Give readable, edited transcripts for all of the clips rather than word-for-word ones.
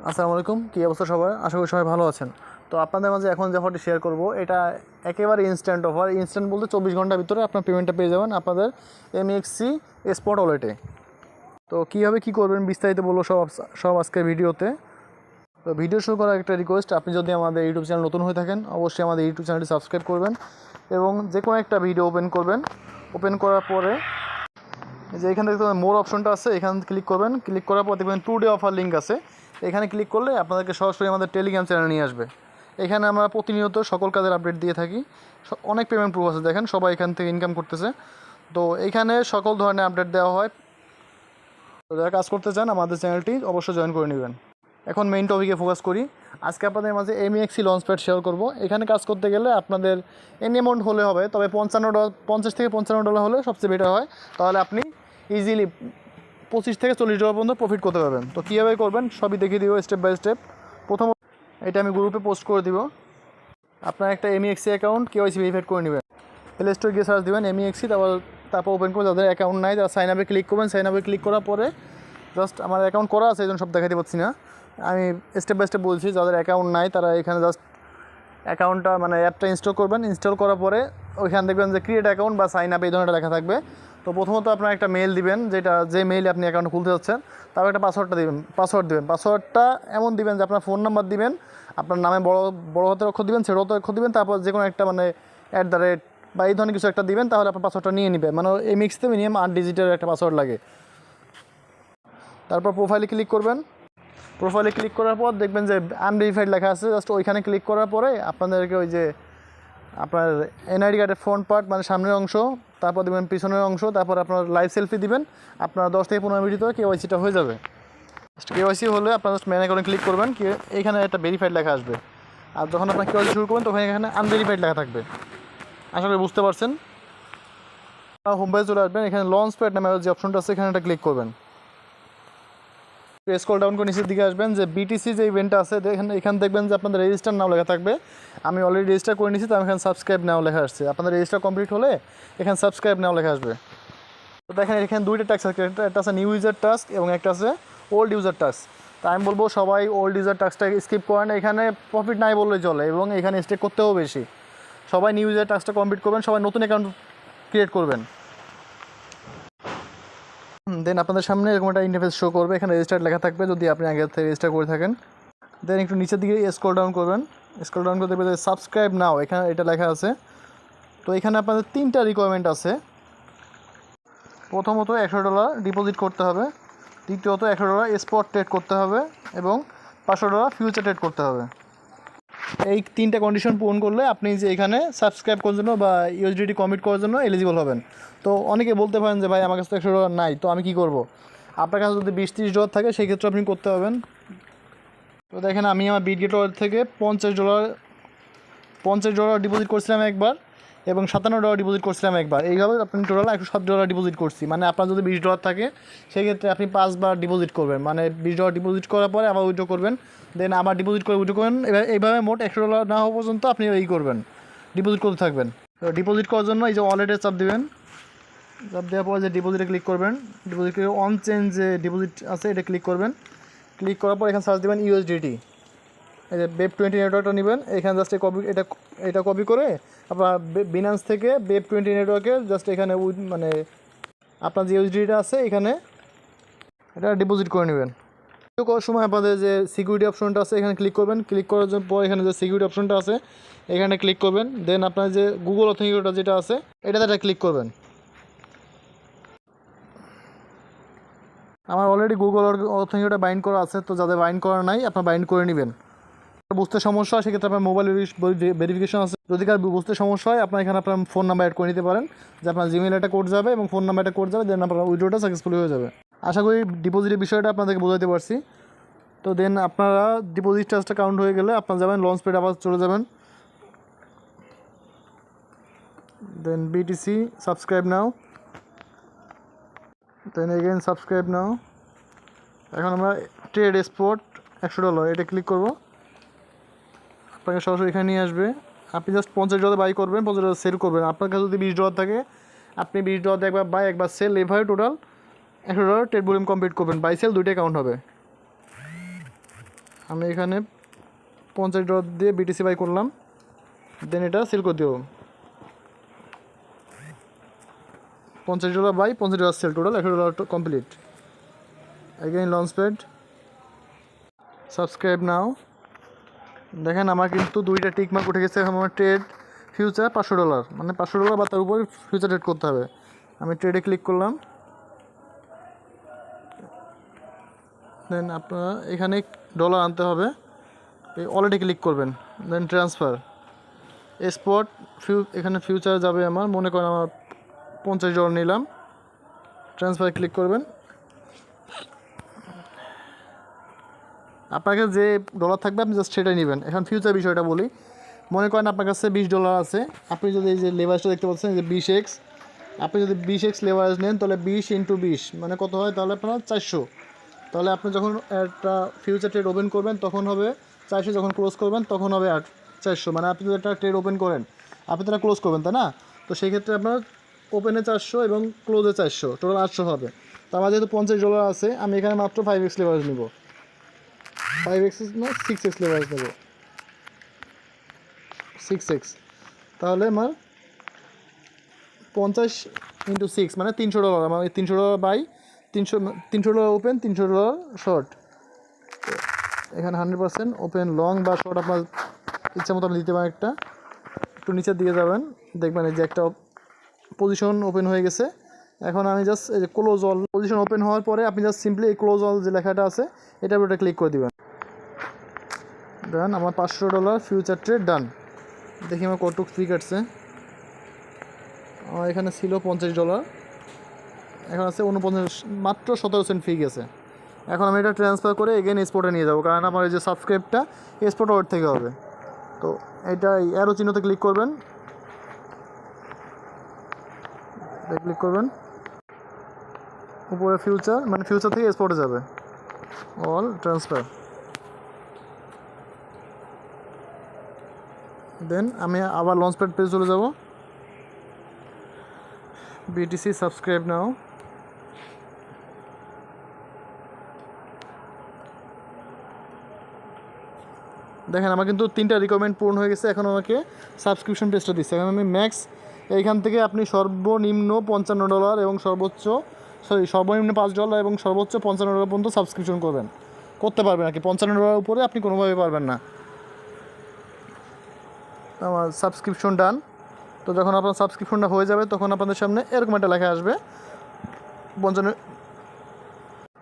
আসসালামু আলাইকুম, কী অবস্থা সবার? আশা করি সবাই ভালো আছেন। তো আপনাদের মাঝে এখন যে অফারটি শেয়ার করব, এটা একেবারে ইনস্ট্যান্ট অফার। ইনস্ট্যান্ট বলতে 24 ঘন্টার ভিতরে আপনার পেমেন্টটা পেয়ে যাবেন আপনাদের এমএক্সি স্পট ওয়ালেটে। তো কীভাবে কী করবেন বিস্তারিত বলবো সব আজকের ভিডিওতে। তো ভিডিও শুরু করার একটা রিকোয়েস্ট, আপনি যদি আমাদের ইউটিউব চ্যানেল নতুন হয়ে থাকেন অবশ্যই আমাদের ইউটিউব চ্যানেলটি সাবস্ক্রাইব করবেন এবং যে কোনো একটা ভিডিও ওপেন করবেন। ওপেন করার পরে যে এখান থেকে মোর অপশনটা আছে, এখানে ক্লিক করবেন। ক্লিক করার পর দেখবেন 2 ডে অফার লিঙ্ক আছে, এখানে ক্লিক করলে আপনাদেরকে সরাসরি আমাদের টেলিগ্রাম চ্যানেল নিয়ে আসবে। এখানে আমরা প্রতিনিয়ত সকল কাজের আপডেট দিয়ে থাকি। অনেক পেমেন্ট প্রুফ আছে, দেখেন সবাই এখান থেকে ইনকাম করতেছে। তো এইখানে সকল ধরনের আপডেট দেওয়া হয়। তো যারা কাজ করতে চান আমাদের চ্যানেলটি অবশ্যই জয়েন করে নেবেন। এখন মেইন টপিকে ফোকাস করি। আজকে আপনাদের মাঝে এমএক্সি লঞ্চপ্যাড শেয়ার করব। এখানে কাজ করতে গেলে আপনাদের এন অ্যামাউন্ট হলে হবে, তবে $55, 50 থেকে $55 হলে সবচেয়ে বেটার হয়। তাহলে আপনি ইজিলি $25 থেকে $40 পর্যন্ত প্রফিট করতে পারবেন। তো কীভাবে করবেন সবই দেখিয়ে দিব স্টেপ বাই স্টেপ। প্রথমত এটা আমি গ্রুপে পোস্ট করে দিব। আপনার একটা এমএক্সি অ্যাকাউন্ট কেওয়াইসি ভেরিফাইড করে নেবেন। প্লে স্টোরে গিয়ে সার্চ দেবেন এমএক্সি, তারপর ওপেন করে যাদের অ্যাকাউন্ট নাই তারা সাইন আপে ক্লিক করবেন। সাইন আপে ক্লিক করার পরে জাস্ট আমার অ্যাকাউন্ট করা আছে এই জন্য সব দেখাতে পাচ্ছি না, আমি স্টেপ বাই স্টেপ বলছি। যাদের অ্যাকাউন্ট নাই তারা এখানে জাস্ট অ্যাকাউন্টটা মানে অ্যাপটা ইনস্টল করবেন। ইনস্টল করার পরে ওইখানে দেখবেন যে ক্রিয়েট অ্যাকাউন্ট বা সাইন আপ এই ধরনের লেখা থাকবে। তো প্রথমত আপনার একটা মেল দিবেন, যে মেইলে আপনি অ্যাকাউন্ট খুলতে যাচ্ছেন, তারপর একটা পাসওয়ার্ড দিবেন। পাসওয়ার্ডটা এমন দিবেন যে আপনার ফোন নাম্বার দিবেন, আপনার নামে বড় হাতের অক্ষর দিবেন, ছোটো হাতের অক্ষর দিবেন, তারপর যে কোনো একটা মানে @ বা এই ধরনের কিছু একটা দিবেন, তাহলে আপনার পাসওয়ার্ডটা নিয়ে নেবে। মানে এমএক্সতে মিনিমাম 8 ডিজিটের একটা পাসওয়ার্ড লাগে। তারপর প্রোফাইলে ক্লিক করবেন। প্রোফাইলে ক্লিক করার পর দেখবেন যে আনভেরিফাইড লেখা আছে, জাস্ট ওইখানে ক্লিক করার পরে আপনাদেরকে ওই যে আপনার এনআইডি কার্ডের ফ্রন্ট পার্ট মানে সামনের অংশ, তারপর দেবেন পিছনের অংশ, তারপর আপনার লাইভ সেলফি দিবেন। আপনার 10 থেকে 15 মিনিট ভিতরে কেওয়াইসিটা হয়ে যাবে। কেওয়াইসি হলে আপনার জাস্ট ম্যান অ্যাকাউন্টে ক্লিক করবেন, এইখানে একটা ভেরিফাইড লেখা আসবে। আর যখন আপনার কেওয়াইসি শুরু করবেন তখন এখানে আনভেরিফাইড লেখা থাকবে। আশা করি বুঝতে পারছেন। হোম পেজে চলে আসবেন, এখানে লঞ্চ প্যাড নামে যে অপশনটা আছে এখানে একটা ক্লিক করবেন। স্ক্রল ডাউন করে নিচের দিকে আসবেন, যে বিটিসি যে ইভেন্টটা আছে এখানে দেখবেন যে আপনাদের রেজিস্টার নাও লেখা থাকবে। আমি অলরেডি রেজিস্টার করে নিয়েছি, তো আমি এখানে সাবস্ক্রাইব নাও লেখা আসছে। আপনাদের রেজিস্টার কমপ্লিট হলে এখানে সাবস্ক্রাইব নাও লেখা আসবে। তো দেখেন এখানে দুইটা টাস্ক আছে, একটা আছে নিউ ইউজার টাস্ক এবং একটা আছে ওল্ড ইউজার টাস্ক। তো আমি বলবো সবাই ওল্ড ইউজার টাস্কটা স্কিপ করেন, এখানে প্রফিট নাই বললেই চলে এবং এখানে স্টেক করতেও বেশি। সবাই নিউ ইউজার টাস্কটা কমপ্লিট করবেন, সবাই নতুন অ্যাকাউন্ট ক্রিয়েট করবেন। দেন আপনাদের সামনে এরকম একটা ইন্টারফেস শো করবে, এখানে রেজিস্টার লেখা থাকবে যদি আপনি আগে থেকে রেজিস্টার করে থাকেন। দেন একটু নিচের দিকে স্ক্রল ডাউন করবেন। স্ক্রল ডাউন করে দেখবেন যে সাবস্ক্রাইব নাও, এখানে এটা লেখা আছে। তো এখানে আপনাদের 3টা রিকোয়ারমেন্ট আছে। প্রথমত $100 ডিপোজিট করতে হবে, দ্বিতীয়ত $100 স্পট ট্রেড করতে হবে এবং $500 ফিউচার ট্রেড করতে হবে। এই 3টা কন্ডিশন পূরণ করলে আপনি যে এখানে সাবস্ক্রাইব করার জন্য বা ইউএসডিটি কমিট করার জন্য এলিজিবল হবেন। তো অনেকে বলতে পারেন যে ভাই আমার কাছে তো $100 নাই, তো আমি কী করব? আপনার কাছে যদি $20-30 থাকে সেই ক্ষেত্রে আপনি করতে হবেন। তো দেখেন আমি আমার বিটগেট ওয়ালেট থেকে $50 ডিপোজিট করছিলাম একবার এবং $57 ডিপোজিট করছিলাম একবার। এইভাবে আপনি টোটাল $107 ডিপোজিট করছি। মানে আপনার যদি $20 থাকে সেক্ষেত্রে আপনি 5 বার ডিপোজিট করবেন, মানে $20 ডিপোজিট করার পরে আবার উইথড্র করবেন, দেন আবার ডিপোজিট করে উইথড্র করবেন। এইভাবে মোট $100 না হওয়া পর্যন্ত আপনি করবেন, ডিপোজিট করতে থাকবেন। তো ডিপোজিট করার জন্য এই যে ওয়ালেটে চাপ দেবেন, চাপ দেওয়ার পর যে ডিপোজিটে ক্লিক করবেন, ডিপোজিট করে অন চেঞ্জ যে ডিপোজিট আছে এটা ক্লিক করবেন। ক্লিক করার পর এখানে সার্চ দেবেন ইউএসডিটি, এই যে Web20 নেটওয়ার্কটা নেবেন। এখানে জাস্ট এটা কপি করে আপনার বিনান্স থেকে Web20 নেটওয়ার্কে জাস্ট এখানে মানে আপনার যে ইউএসডিটা আছে এখানে এটা ডিপোজিট করে নেবেন। করার সময় আপনাদের যে সিকিউরিটি অপশনটা আছে এখানে ক্লিক করবেন। ক্লিক করার পর এখানে যে সিকিউরিটি অপশনটা আছে এখানে ক্লিক করবেন। দেন আপনার যে গুগল অথেন্টিকেটর যেটা আছে এটাতে ক্লিক করবেন। আমার অলরেডি গুগল অথেন্টিকেটর বাইন্ড করা আছে, তো যাদের বাইন্ড করা নাই আপনার বাইন্ড করে নেবেন। বুঝতে সমস্যা হয় সেক্ষেত্রে আপনার মোবাইল ভেরিফিকেশন আছে, যদি কার বুঝতে সমস্যা হয় আপনার এখানে আপনার ফোন নাম্বার অ্যাড করে নিতে পারেন, যে আপনার জিমেল একটা কোড যাবে এবং ফোন নাম্বার একটা কোড যাবে, দেন আপনার উইথড্রটা সাকসেসফুল হয়ে যাবে। আশা করি ডিপোজিটের বিষয়টা আপনাদেরকে বোঝাতে পারছি। তো দেন আপনারা ডিপোজিট চার্জটা কাউন্ট হয়ে গেলে আপনার যাবেন লঞ্চ প্যাড, আবার চলে যাবেন। দেন বিটিসি সাবস্ক্রাইব নাও, দেন এগেইন সাবস্ক্রাইব নাও। এখন আমরা ট্রেড স্পট $100 এটা ক্লিক করব, আপনাকে সরাসরি এখানে নিয়ে আসবে। আপনি জাস্ট $50 বাই করবেন, $50 সেল করবেন। আপনার কাছে যদি $20 থাকে আপনি $20 একবার বাই একবার সেল, এভাবে টোটাল $100 ট্রেড ভলিউম কমপ্লিট করবেন। বাই সেল দুইটাই কাউন্ট হবে। আমি এখানে $50 দিয়ে বিটিসি বাই করলাম, দেন এটা সেল করে দেবো। $50 by $50 sale, total $100 complete. Again launch pad, subscribe now. দেখেন আমার কিন্তু 2টা টিক মার্ক উঠে গেছে। এখন আমার ট্রেড ফিউচার $500, মানে $500 বা তার উপরে ফিউচার ট্রেড করতে হবে। আমি ট্রেডে ক্লিক করলাম, দেন আপনারা এখানে ডলার আনতে হবে, এই ওয়ালেটে ক্লিক করবেন, দেন ট্রান্সফার স্পট এখানে ফিউচার যাবে আমার, মনে করেন আমার $50 নিলাম, ট্রান্সফার ক্লিক করবেন। আপনার কাছে যে ডলার থাকবে আপনি জাস্ট সেটাই নেবেন। এখন ফিউচার বিষয়টা বলি, মনে করেন আপনার কাছে $20 আছে, আপনি যদি এই যে লেভারেজটা দেখতে পাচ্ছেন যে 20x, আপনি যদি 20x লেভারেজ নেন তাহলে 20 × 20 মানে কত হয়, তাহলে আপনার 400। তাহলে আপনি যখন একটা ফিউচার ট্রেড ওপেন করবেন তখন হবে 400, যখন ক্লোজ করবেন তখন হবে 400। মানে আপনি যদি একটা ট্রেড ওপেন করেন আপনি তারা ক্লোজ করবেন, তাই না? তো সেই ক্ষেত্রে আপনার ওপেনে 400 এবং ক্লোজে 400, টোটাল 800 হবে। তো আমার যেহেতু $50 আছে, আমি এখানে মাত্র 5x লেভারেজ নেব, 5x না 6x লেভারেজ নেব, 6x। তাহলে আমার 50 × 6 মানে $300। আমার $300 বাই $300 ওপেন, $300 শর্ট। এখানে 100% ওপেন, লং বা শর্ট আপনার ইচ্ছা মতো আপনি দিতে পারেন। একটু নিচের দিকে যাবেন, দেখবেন এই যে একটা পজিশন ওপেন হয়ে গেছে। এখন আমি জাস্ট এই যে ক্লোজ অল, পজিশন ওপেন হওয়ার পরে আপনি জাস্ট সিম্পলি এই ক্লোজ অল যে লেখাটা আছে এটার উপরে ক্লিক করে দিবেন। ডান, আমার $500 ফিউচার ট্রেড ডান। দেখি আমার কতটুক ফি কাটছে। আমার এখানে ছিল $50, এখন আছে 49, মাত্র 17 সেন্ট ফি গেছে। এখন আমি এটা ট্রান্সফার করে এগেন এক্সপোর্টে নিয়ে যাবো, কারণ আমার এই যে সাবস্ক্রাইবটা এক্সপোর্ট ওয়ার্ড থেকে হবে। তো এটা অ্যারো চিহ্নতে ক্লিক করবেন, ক্লিক করবেন উপরে ফিউচার, মানে ফিউচার থেকে এক্সপোর্টে যাবে, অল ট্রান্সফার। দেন আমি আবার লঞ্চ প্যাড পেজে চলে যাব, বিটিসি সাবস্ক্রাইব নাও। দেখেন আমার কিন্তু 3টা রিকোয়ারমেন্ট পূর্ণ হয়ে গেছে। এখন আমাকে সাবস্ক্রিপশন পেজটা দিচ্ছে। এখন আমি ম্যাক্স এইখান থেকে আপনি সর্বনিম্ন $55 এবং সর্বনিম্ন $5 এবং সর্বোচ্চ $55 পর্যন্ত সাবস্ক্রিপশন করতে পারবেন আর কি। $55 উপরে আপনি কোনোভাবে পারবেন না। আমার সাবস্ক্রিপশন ডান। তো যখন আপনার সাবস্ক্রিপশনটা হয়ে যাবে তখন আপনাদের সামনে এরকম একটা লেখা আসবে 55।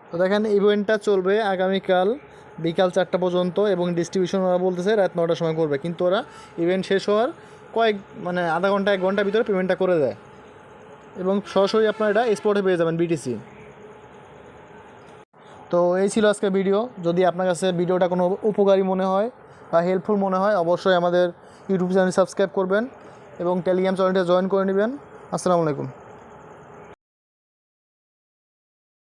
তো দেখেন ইভেন্টটা চলবে আগামীকাল বিকাল 4টা পর্যন্ত এবং ডিস্ট্রিবিউশন ওরা বলতেছে রাত 9টার সময় করবে, কিন্তু ওরা ইভেন্ট শেষ হওয়ার মানে আধা ঘন্টা 1 ঘন্টার ভিতরে পেমেন্টটা করে দেয় এবং সরাসরি আপনারা এটা এক্সপোর্টে পেয়ে যাবেন বিটিসি। তো এই ছিল আজকের ভিডিও। যদি আপনার কাছে ভিডিওটা কোনো উপকারী মনে হয় বা হেল্পফুল মনে হয় অবশ্যই আমাদের ইউটিউব চ্যানেল সাবস্ক্রাইব করবেন এবং টেলিগ্রাম চ্যানেলটা জয়েন করে নেবেন। আসসালামু আলাইকুম।